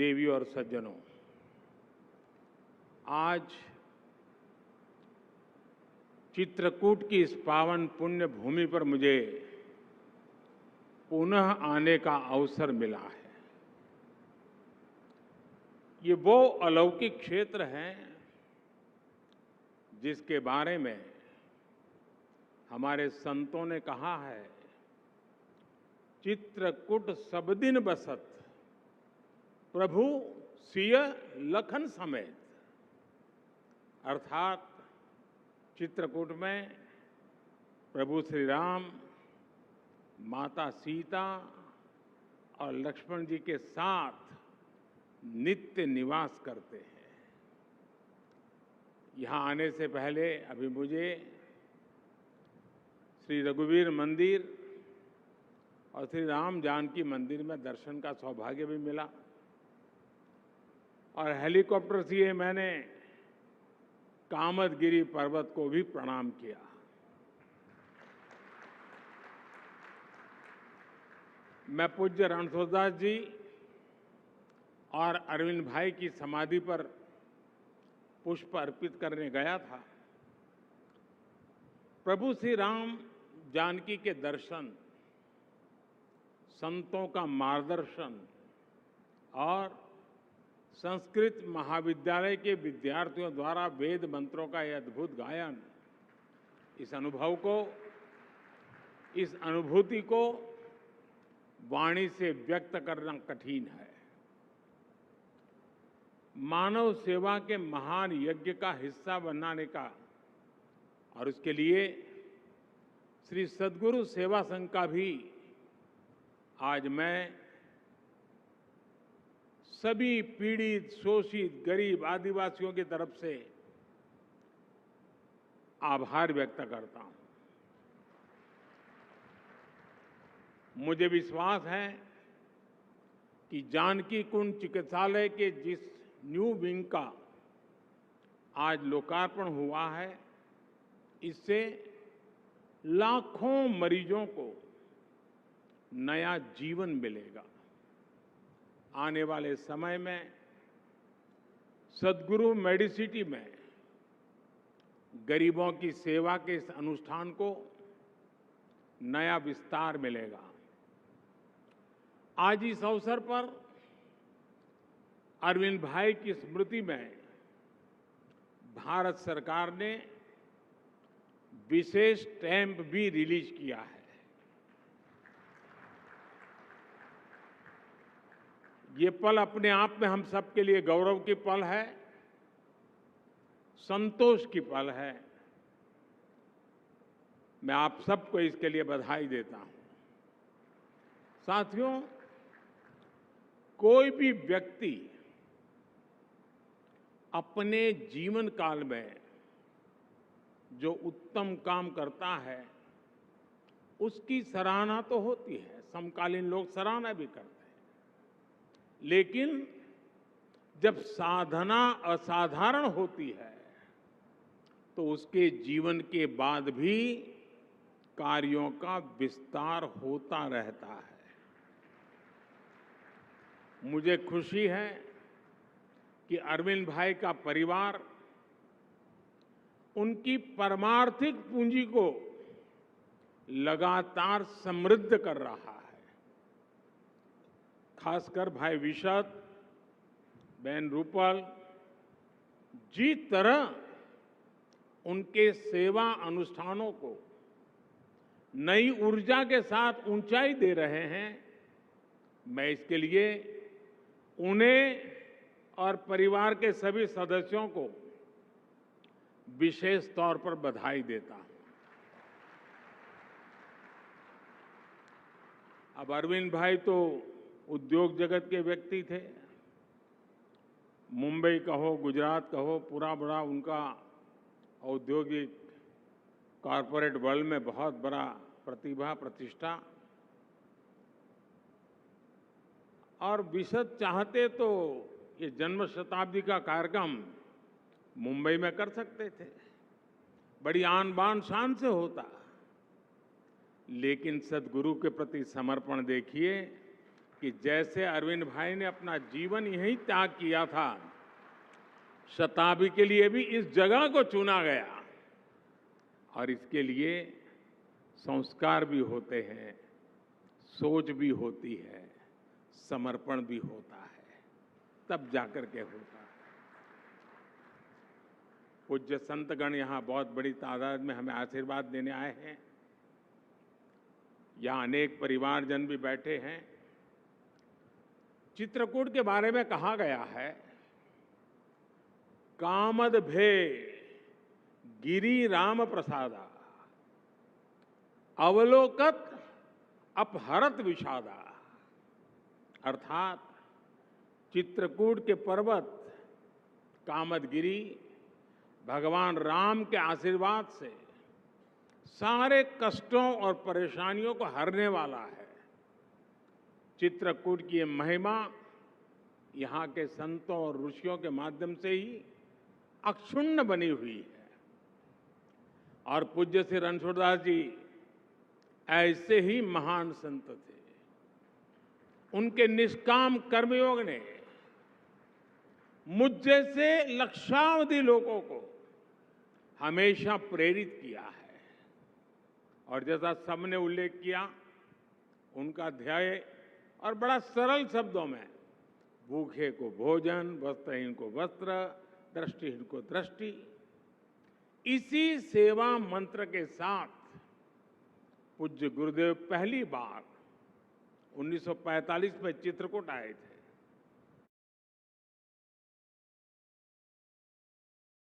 देवी और सज्जनों, आज चित्रकूट की इस पावन पुण्य भूमि पर मुझे पुनः आने का अवसर मिला है। ये वो अलौकिक क्षेत्र है जिसके बारे में हमारे संतों ने कहा है, चित्रकूट सब दिन बसत प्रभु सिय लखन समेत। अर्थात चित्रकूट में प्रभु श्री राम, माता सीता और लक्ष्मण जी के साथ नित्य निवास करते हैं। यहाँ आने से पहले अभी मुझे श्री रघुवीर मंदिर और श्री राम जानकी मंदिर में दर्शन का सौभाग्य भी मिला और हेलीकॉप्टर से मैंने कामदगिरी पर्वत को भी प्रणाम किया। मैं पूज्य रणछोड़दास जी और अरविंद भाई की समाधि पर पुष्प अर्पित करने गया था। प्रभु श्री राम जानकी के दर्शन, संतों का मार्गदर्शन और संस्कृत महाविद्यालय के विद्यार्थियों द्वारा वेद मंत्रों का यह अद्भुत गायन, इस अनुभूति को वाणी से व्यक्त करना कठिन है। मानव सेवा के महान यज्ञ का हिस्सा बनाने का और उसके लिए श्री सद्गुरु सेवा संघ का भी आज मैं सभी पीड़ित, शोषित, गरीब आदिवासियों की तरफ से आभार व्यक्त करता हूं। मुझे विश्वास है कि जानकी कुंड चिकित्सालय के जिस न्यू विंग का आज लोकार्पण हुआ है, इससे लाखों मरीजों को नया जीवन मिलेगा। आने वाले समय में सद्गुरु मेडिसिटी में गरीबों की सेवा के इस अनुष्ठान को नया विस्तार मिलेगा। आज इस अवसर पर अरविंद भाई की स्मृति में भारत सरकार ने विशेष स्टैंप भी रिलीज किया है। ये पल अपने आप में हम सबके लिए गौरव की पल है, संतोष की पल है। मैं आप सबको इसके लिए बधाई देता हूं। साथियों, कोई भी व्यक्ति अपने जीवन काल में जो उत्तम काम करता है, उसकी सराहना तो होती है, समकालीन लोग सराहना भी करते हैं, लेकिन जब साधना असाधारण होती है तो उसके जीवन के बाद भी कार्यों का विस्तार होता रहता है। मुझे खुशी है कि अरविंद भाई का परिवार उनकी परमार्थिक पूंजी को लगातार समृद्ध कर रहा है। खासकर भाई विशद, बहन रूपल जिस तरह उनके सेवा अनुष्ठानों को नई ऊर्जा के साथ ऊंचाई दे रहे हैं, मैं इसके लिए उन्हें और परिवार के सभी सदस्यों को विशेष तौर पर बधाई देता हूं। अब अरविंद भाई तो उद्योग जगत के व्यक्ति थे। मुंबई कहो, गुजरात कहो, पूरा बड़ा उनका औद्योगिक कॉरपोरेट वर्ल्ड में बहुत बड़ा प्रतिभा, प्रतिष्ठा। और विशद चाहते तो ये जन्म शताब्दी का कार्यक्रम मुंबई में कर सकते थे, बड़ी आन बान शान से होता, लेकिन सद्गुरु के प्रति समर्पण देखिए, कि जैसे अरविंद भाई ने अपना जीवन यहीं त्याग किया था, शताब्दी के लिए भी इस जगह को चुना गया और इसके लिए संस्कार भी होते हैं, सोच भी होती है, समर्पण भी होता है, तब जाकर के होता है। पूज्य संतगण यहाँ बहुत बड़ी तादाद में हमें आशीर्वाद देने आए हैं। यहाँ अनेक परिवारजन भी बैठे हैं। चित्रकूट के बारे में कहा गया है, कामद भे गिरी राम प्रसादा, अवलोकत अपहरत विषादा। अर्थात चित्रकूट के पर्वत कामदगिरी भगवान राम के आशीर्वाद से सारे कष्टों और परेशानियों को हरने वाला है। चित्रकूट की ये महिमा यहाँ के संतों और ऋषियों के माध्यम से ही अक्षुण्ण बनी हुई है। और पूज्य श्री रणछोड़दास जी ऐसे ही महान संत थे। उनके निष्काम कर्मयोग ने मुझ जैसे लक्षावधि लोगों को हमेशा प्रेरित किया है। और जैसा सबने उल्लेख किया, उनका ध्येय और बड़ा सरल शब्दों में, भूखे को भोजन, वस्त्रहीन को वस्त्र, दृष्टिहीन को दृष्टि, इसी सेवा मंत्र के साथ पूज्य गुरुदेव पहली बार 1945 में चित्रकूट आए थे।